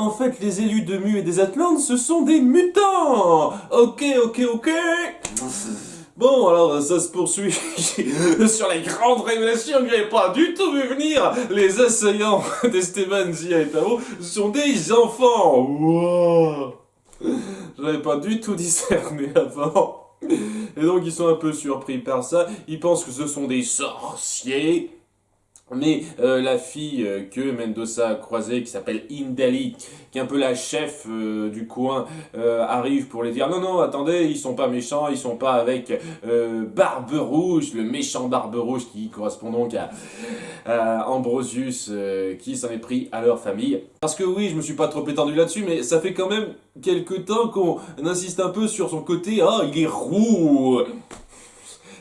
en fait, les élus de Mu et des Atlantes, ce sont des mutants. Ok. Bon, alors ça se poursuit sur les grandes révélations que j'avais pas du tout vu venir. Les assaillants d'Esteban, Zia et Pavo sont des enfants. Wow. J'avais pas du tout discerné avant. Et donc ils sont un peu surpris par ça. Ils pensent que ce sont des sorciers. Mais la fille que Mendoza a croisée, qui s'appelle Indali, qui est un peu la chef du coin, arrive pour les dire non, attendez, ils sont pas méchants, ils sont pas avec Barbe Rouge, le méchant Barbe Rouge qui correspond donc à Ambrosius, qui s'en est pris à leur famille. Parce que oui, je me suis pas trop étendu là-dessus, mais ça fait quand même quelques temps qu'on insiste un peu sur son côté, il est roux.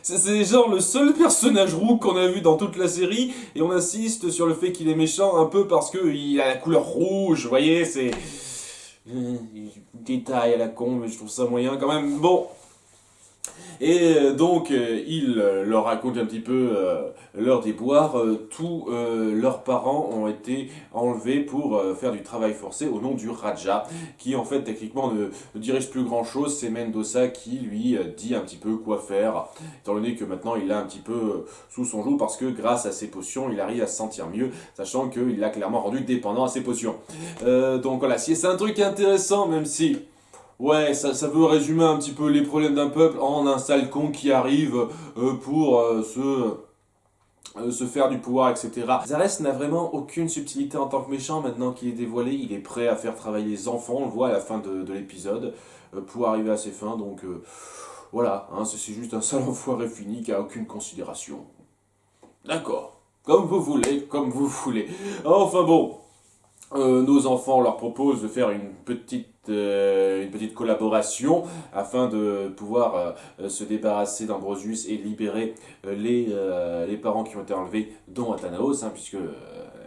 C'est genre le seul personnage roux qu'on a vu dans toute la série, et on insiste sur le fait qu'il est méchant un peu parce qu'il a la couleur rouge, vous voyez, c'est... détail à la con, mais je trouve ça moyen quand même. Bon. Et donc, il leur raconte un petit peu leur déboire. Tous leurs parents ont été enlevés pour faire du travail forcé au nom du Raja, qui en fait techniquement ne dirige plus grand chose. C'est Mendoza qui lui dit un petit peu quoi faire, étant donné que maintenant il l'a un petit peu sous son joug, parce que grâce à ses potions, il arrive à se sentir mieux, sachant qu'il l'a clairement rendu dépendant à ses potions. Donc voilà, c'est un truc intéressant, même si... Ouais, ça veut résumer un petit peu les problèmes d'un peuple en un sale con qui arrive pour se faire du pouvoir, etc. Zarès n'a vraiment aucune subtilité en tant que méchant. Maintenant qu'il est dévoilé, il est prêt à faire travailler les enfants, on le voit à la fin de l'épisode, pour arriver à ses fins. Donc voilà, hein, c'est juste un sale enfoiré fini qui a aucune considération. D'accord, comme vous voulez, comme vous voulez. Enfin bon... nos enfants leur proposent de faire une petite collaboration afin de pouvoir se débarrasser d'Ambrosius et libérer les parents qui ont été enlevés, dont Athanaos, hein, puisque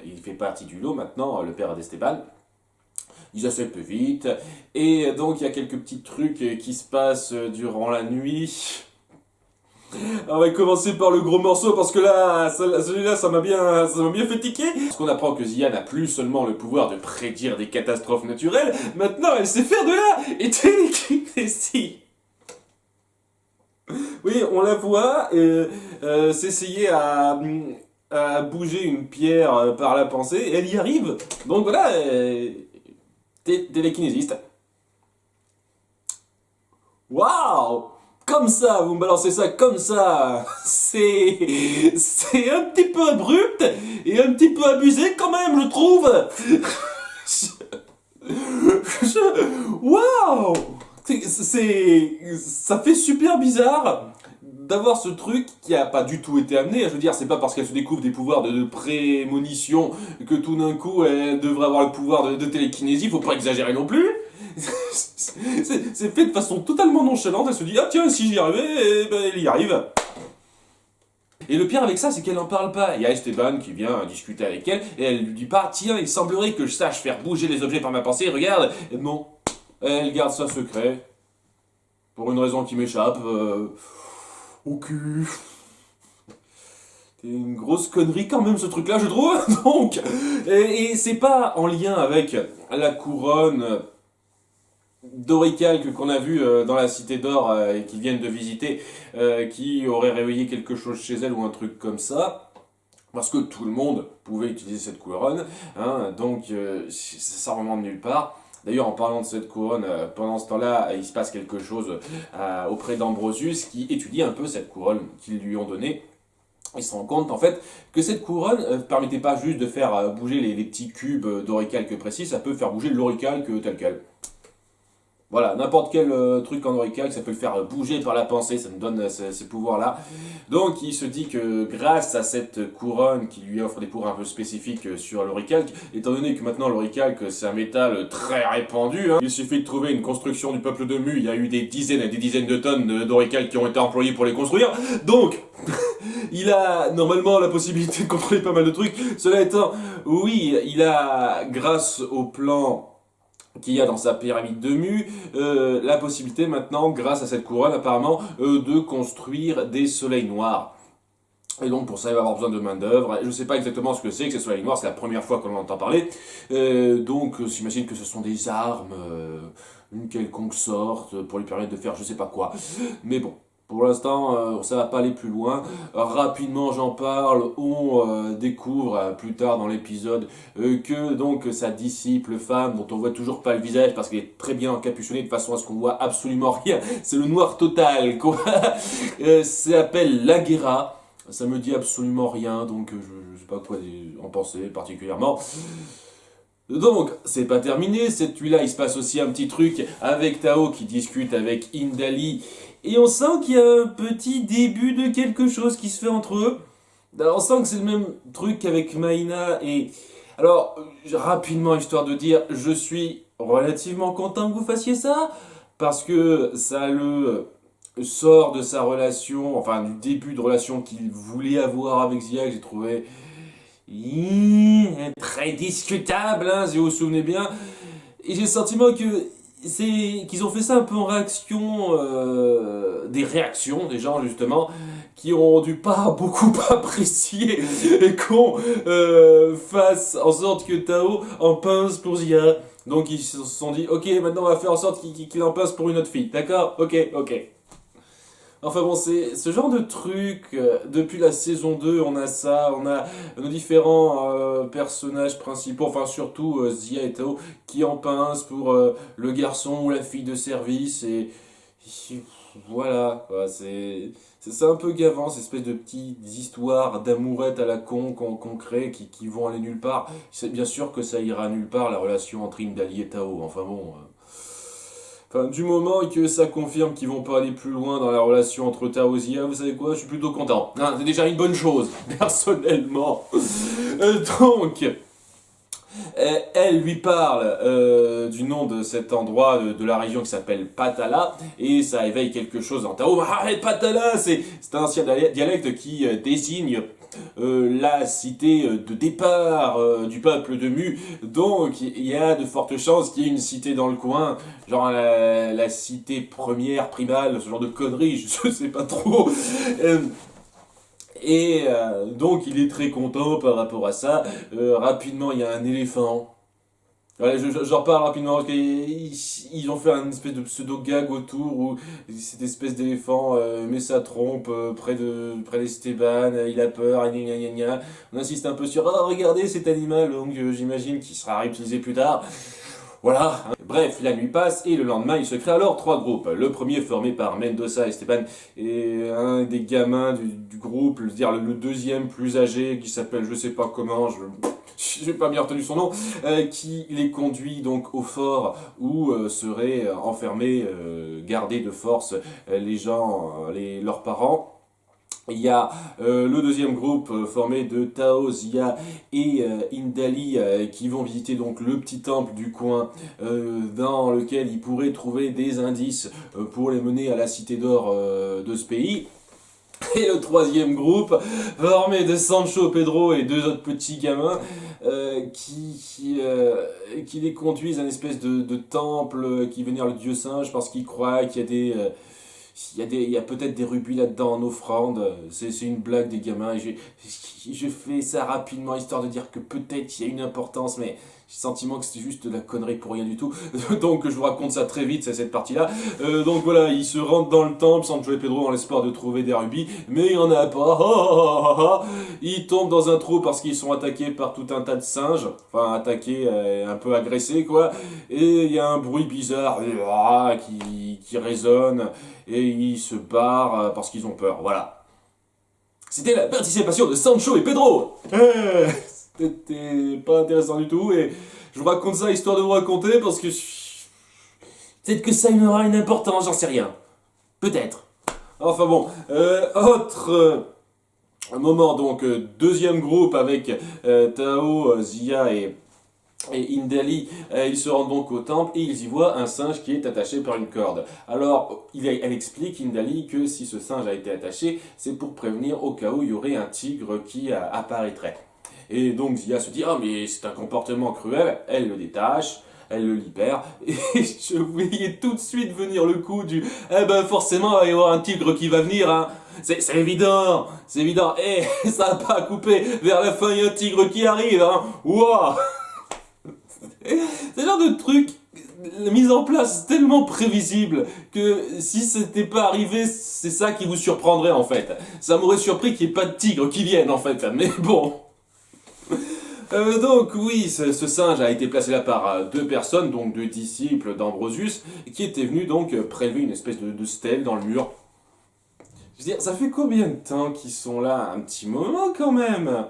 il fait partie du lot maintenant, le père d'Esteban. Ils acceptent vite, et donc il y a quelques petits trucs qui se passent durant la nuit. On va commencer par le gros morceau parce que là, celui-là, ça m'a bien fait tiquer. Parce qu'on apprend que Zia n'a plus seulement le pouvoir de prédire des catastrophes naturelles, maintenant elle sait faire de la télékinésie. Oui, on la voit s'essayer à bouger une pierre par la pensée, et elle y arrive. Donc voilà, télékinésiste. Waouh! Comme ça, vous me balancez ça comme ça, c'est un petit peu abrupt et un petit peu abusé quand même, je trouve. Waouh, ça fait super bizarre d'avoir ce truc qui a pas du tout été amené. Je veux dire, c'est pas parce qu'elle se découvre des pouvoirs de prémonition que tout d'un coup elle devrait avoir le pouvoir de télékinésie. Faut pas exagérer non plus. C'est fait de façon totalement nonchalante. Elle se dit, ah tiens, si j'y arrivais, eh ben, elle y arrive. Et le pire avec ça, c'est qu'elle n'en parle pas. Il y a Esteban qui vient discuter avec elle, et elle lui dit pas, tiens, il semblerait que je sache faire bouger les objets par ma pensée, regarde. Et non, elle garde ça secret, pour une raison qui m'échappe. Au cul. C'est une grosse connerie quand même ce truc-là, je trouve. Donc, et c'est pas en lien avec la couronne d'Orichalque qu'on a vu dans la Cité d'Or et qu'ils viennent de visiter, qui aurait réveillé quelque chose chez elle ou un truc comme ça, parce que tout le monde pouvait utiliser cette couronne, hein, donc ça remonte nulle part. D'ailleurs, en parlant de cette couronne, pendant ce temps-là, il se passe quelque chose auprès d'Ambrosius qui étudie un peu cette couronne qu'ils lui ont donnée. Il se rend compte en fait que cette couronne ne permettait pas juste de faire bouger les petits cubes d'orichalque précis, ça peut faire bouger l'orichalque tel quel. Voilà, n'importe quel truc en orichalque, ça peut le faire bouger par la pensée, ça nous donne ces pouvoirs-là. Donc il se dit que grâce à cette couronne qui lui offre des pouvoirs un peu spécifiques sur l'orichalque, étant donné que maintenant l'orichalque c'est un métal très répandu, hein, il suffit de trouver une construction du peuple de Mu, il y a eu des dizaines et des dizaines de tonnes d'orichalque qui ont été employées pour les construire, donc il a normalement la possibilité de contrôler pas mal de trucs. Cela étant, oui, il a, grâce au plan qu'il y a dans sa pyramide de Mu, la possibilité maintenant, grâce à cette couronne apparemment, de construire des soleils noirs. Et donc pour ça, il va avoir besoin de main d'œuvre. Je ne sais pas exactement ce que c'est la ligne noire, c'est la première fois qu'on en entend parler. Donc j'imagine que ce sont des armes, une quelconque sorte, pour lui permettre de faire je sais pas quoi. Mais bon, pour l'instant, ça va pas aller plus loin. Rapidement, j'en parle. On découvre plus tard dans l'épisode que donc sa disciple femme, dont on voit toujours pas le visage parce qu'elle est très bien encapuchonnée de façon à ce qu'on voit absolument rien. C'est le noir total, quoi. S'appelle Laguera. Ça me dit absolument rien, donc je sais pas quoi en penser particulièrement. Donc, c'est pas terminé, cette nuit-là, il se passe aussi un petit truc avec Tao qui discute avec Indali, et on sent qu'il y a un petit début de quelque chose qui se fait entre eux. Alors, on sent que c'est le même truc qu'avec Maïna, et... Alors, rapidement, histoire de dire, je suis relativement content que vous fassiez ça, parce que ça le sort de sa relation, enfin du début de relation qu'il voulait avoir avec Zia, que j'ai trouvé très discutable, hein, si vous vous souvenez bien. Et j'ai le sentiment que c'est qu'ils ont fait ça un peu en réaction, des réactions des gens justement qui ont dû pas beaucoup apprécier et qu'on fasse en sorte que Tao en pince pour Zia. Donc ils se sont dit, ok, maintenant on va faire en sorte qu'il en pince pour une autre fille, d'accord? Ok, ok. Enfin bon, c'est ce genre de truc, depuis la saison 2, on a ça, on a nos différents personnages principaux, enfin surtout Zia et Tao, qui en pincent pour le garçon ou la fille de service, et voilà, quoi, c'est un peu gavant, ces espèces de petites histoires d'amourette à la con qu'on crée, qui vont aller nulle part. C'est bien sûr que ça ira nulle part, la relation entre Imdali et Tao, enfin bon... Enfin, du moment que ça confirme qu'ils vont pas aller plus loin dans la relation entre Tao et Zia, vous savez quoi, je suis plutôt content. Hein, c'est déjà une bonne chose, personnellement. Donc, elle lui parle du nom de cet endroit de la région qui s'appelle Patala, et ça éveille quelque chose en Tao. Ah, Patala, c'est un ancien dialecte qui désigne la cité de départ du peuple de Mu. Donc il y a de fortes chances qu'il y ait une cité dans le coin, genre la cité première, primale, ce genre de conneries, je sais pas trop. Donc il est très content par rapport à ça. Rapidement, il y a un éléphant. Ouais, j'en parle rapidement parce qu'ils ont fait un espèce de pseudo-gag autour où cette espèce d'éléphant met sa trompe près d'Esteban, il a peur, gna gna gna gna. On insiste un peu sur « Ah, regardez cet animal », donc j'imagine qu'il sera réutilisé plus tard. Voilà. Bref, la nuit passe et le lendemain, il se crée alors trois groupes. Le premier formé par Mendoza, Esteban et un des gamins du groupe, dire le deuxième plus âgé qui s'appelle je sais pas comment, j'ai pas bien retenu son nom, qui les conduit donc au fort où seraient enfermés, gardés de force les gens, leurs parents. Il y a le deuxième groupe formé de Tao, Zia et Indali qui vont visiter donc le petit temple du coin dans lequel ils pourraient trouver des indices pour les mener à la cité d'or de ce pays. Et le troisième groupe, formé de Sancho, Pedro et deux autres petits gamins, qui les conduisent à une espèce de temple qui vénère le dieu singe parce qu'ils croient qu'il y a il y a peut-être des rubis là-dedans en offrande. C'est une blague des gamins. Je fais ça rapidement histoire de dire que peut-être il y a une importance, mais j'ai le sentiment que c'était juste de la connerie pour rien du tout. Donc je vous raconte ça très vite, c'est cette partie-là. Donc voilà, ils se rentrent dans le temple, Sancho et Pedro, dans l'espoir de trouver des rubis, mais il n'y en a pas. Ils tombent dans un trou parce qu'ils sont attaqués par tout un tas de singes. Enfin, attaqués, un peu agressés, quoi. Et il y a un bruit bizarre qui résonne. Et ils se barrent parce qu'ils ont peur, voilà. C'était la participation de Sancho et Pedro. C'était pas intéressant du tout, et je vous raconte ça histoire de vous raconter parce que peut-être que ça aura une importance, j'en sais rien. Peut-être. Enfin bon, autre moment, donc deuxième groupe avec Tao, Zia et Indali, ils se rendent donc au temple et ils y voient un singe qui est attaché par une corde. Alors, elle explique, Indali, que si ce singe a été attaché, c'est pour prévenir au cas où il y aurait un tigre qui apparaîtrait. Et donc Zia se dit « Ah, mais c'est un comportement cruel », elle le détache, elle le libère, et je voyais tout de suite venir le coup du eh ben forcément il va y avoir un tigre qui va venir, hein. C'est évident, c'est évident, et ça va pas couper, vers la fin il y a un tigre qui arrive, hein. Waouh. C'est le genre de truc, la mise en place tellement prévisible que si c'était pas arrivé, c'est ça qui vous surprendrait en fait. Ça m'aurait surpris qu'il n'y ait pas de tigre qui vienne en fait, mais bon. Donc oui, ce singe a été placé là par deux personnes, donc deux disciples d'Ambrosius, qui étaient venus donc prélever une espèce de stèle dans le mur. Je veux dire, ça fait combien de temps qu'ils sont là? Un petit moment quand même.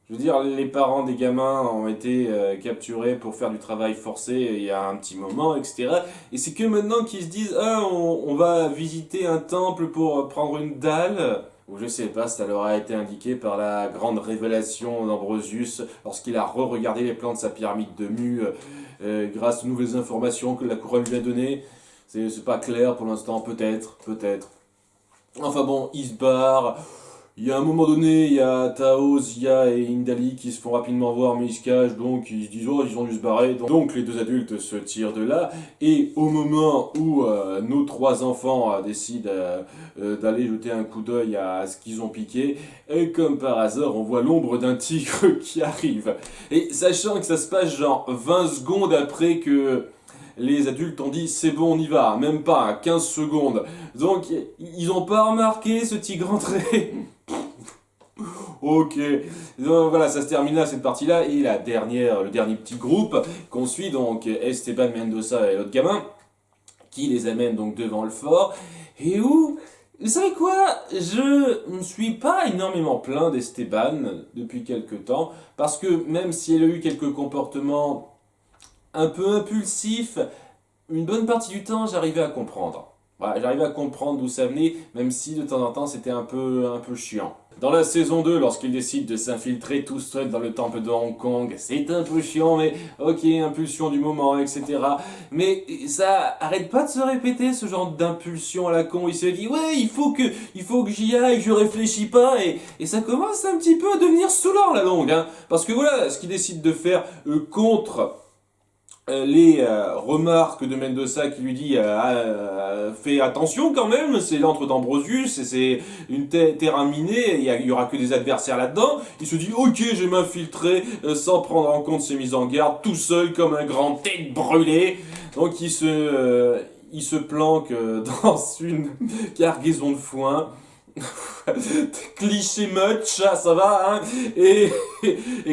Je veux dire, les parents des gamins ont été capturés pour faire du travail forcé il y a un petit moment, etc. Et c'est que maintenant qu'ils se disent, ah, on va visiter un temple pour prendre une dalle. Ou je sais pas, ça leur a été indiqué par la grande révélation d'Ambrosius lorsqu'il a re-regardé les plans de sa pyramide de Mu grâce aux nouvelles informations que la couronne lui a données. C'est pas clair pour l'instant, peut-être, peut-être. Enfin bon, il se barre. Il y a un moment donné, il y a Tao, Zia et Indali qui se font rapidement voir, mais ils se cachent, donc ils se disent oh, ils ont dû se barrer. Donc les deux adultes se tirent de là, et au moment où nos trois enfants décident d'aller jeter un coup d'œil à ce qu'ils ont piqué, et comme par hasard, on voit l'ombre d'un tigre qui arrive. Et sachant que ça se passe genre 20 secondes après que les adultes ont dit c'est bon on y va, même pas 15 secondes. Donc ils n'ont pas remarqué ce tigre entré. Ok, donc voilà, ça se termine là cette partie-là, et le dernier petit groupe qu'on suit, donc Esteban Mendoza et l'autre gamin, qui les amène donc devant le fort, et où, vous savez quoi, je ne suis pas énormément plaint d'Esteban depuis quelques temps, parce que même si elle a eu quelques comportements un peu impulsifs, une bonne partie du temps j'arrivais à comprendre. Voilà, j'arrivais à comprendre d'où ça venait, même si de temps en temps c'était un peu chiant. Dans la saison 2, lorsqu'il décide de s'infiltrer tout seul dans le temple de Hong Kong, c'est un peu chiant, mais ok, impulsion du moment, etc. Mais ça arrête pas de se répéter, ce genre d'impulsion à la con. Il se dit, ouais, il faut que j'y aille, je réfléchis pas, et ça commence un petit peu à devenir saoulant la longue, hein. Parce que voilà, ce qu'il décide de faire contre les remarques de Mendoza qui lui dit fais attention quand même, c'est l'antre d'Ambrosius et c'est une terrain miné, il y aura que des adversaires là-dedans. Il se dit ok, je vais m'infiltrer sans prendre en compte ses mises en garde, tout seul comme un grand tête brûlée. Donc il se planque dans une cargaison de foin. Cliché much, ça va, hein. Et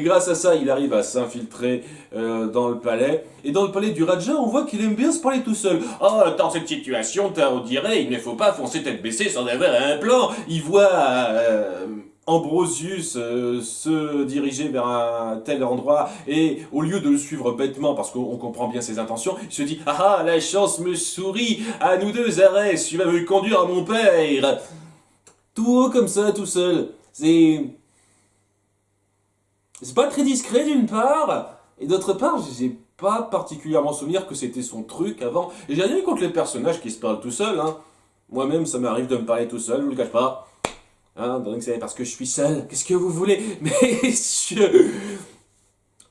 grâce à ça, il arrive à s'infiltrer dans le palais. Et dans le palais du Raja, on voit qu'il aime bien se parler tout seul. Oh, dans cette situation, Tao dirait, il ne faut pas foncer tête baissée sans avoir un plan. Il voit Ambrosius se diriger vers un tel endroit, et au lieu de le suivre bêtement, parce qu'on comprend bien ses intentions, il se dit ah, la chance me sourit, à nous deux, Arès, tu vas me conduire à mon père. Tout haut comme ça, tout seul. C'est pas très discret d'une part, et d'autre part, j'ai pas particulièrement souvenir que c'était son truc avant. Et j'ai rien contre les personnages qui se parlent tout seuls, hein. Moi-même, ça m'arrive de me parler tout seul, je vous le cache pas. Hein, donc c'est parce que je suis seul, qu'est-ce que vous voulez? Mais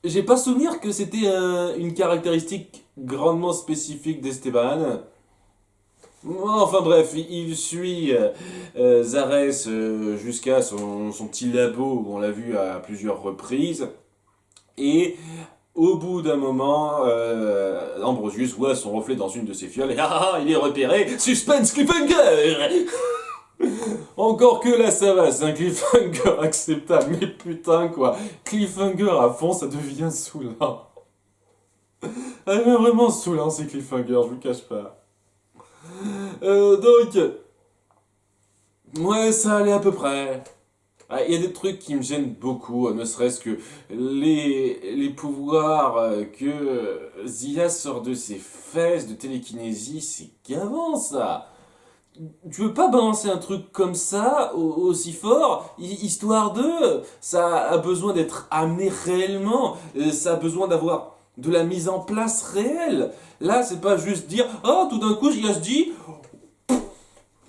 j'ai pas souvenir que c'était une caractéristique grandement spécifique d'Esteban. Enfin bref, il suit Zarès jusqu'à son petit labo où on l'a vu à plusieurs reprises. Et au bout d'un moment, Ambrosius voit son reflet dans une de ses fioles et il est repéré. Suspense cliffhanger. Encore que là ça va, c'est un cliffhanger acceptable. Mais putain quoi, cliffhanger à fond, ça devient saoulant. Elle devient vraiment saoulant ces cliffhangers, je vous le cache pas. Donc, ouais, ça allait à peu près. Il y a des trucs qui me gênent beaucoup, ne serait-ce que les pouvoirs que Zia sort de ses fesses de télékinésie, c'est gavant ça. Tu veux pas balancer un truc comme ça, aussi fort, histoire de... Ça a besoin d'être amené réellement, ça a besoin d'avoir de la mise en place réelle. Là, c'est pas juste dire, oh, tout d'un coup, Zia se dit...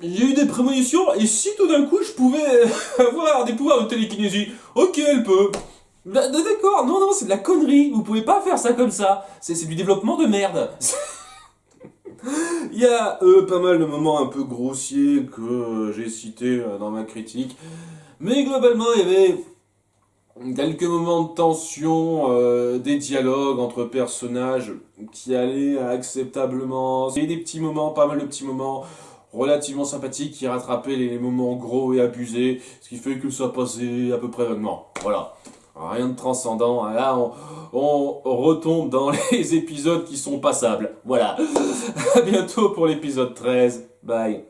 J'ai eu des prémonitions, et si tout d'un coup je pouvais avoir des pouvoirs de télékinésie? Ok, elle peut. D'accord, non, non, c'est de la connerie. Vous pouvez pas faire ça comme ça. C'est du développement de merde. Il y a pas mal de moments un peu grossiers que j'ai cités dans ma critique. Mais globalement, il y avait quelques moments de tension, des dialogues entre personnages qui allaient acceptablement. Il y a des petits moments, pas mal de petits moments relativement sympathiques qui rattrapaient les moments gros et abusés, ce qui fait que ça passait à peu près vaguement. Voilà. Rien de transcendant. Là, on retombe dans les épisodes qui sont passables. Voilà. À bientôt pour l'épisode 13. Bye.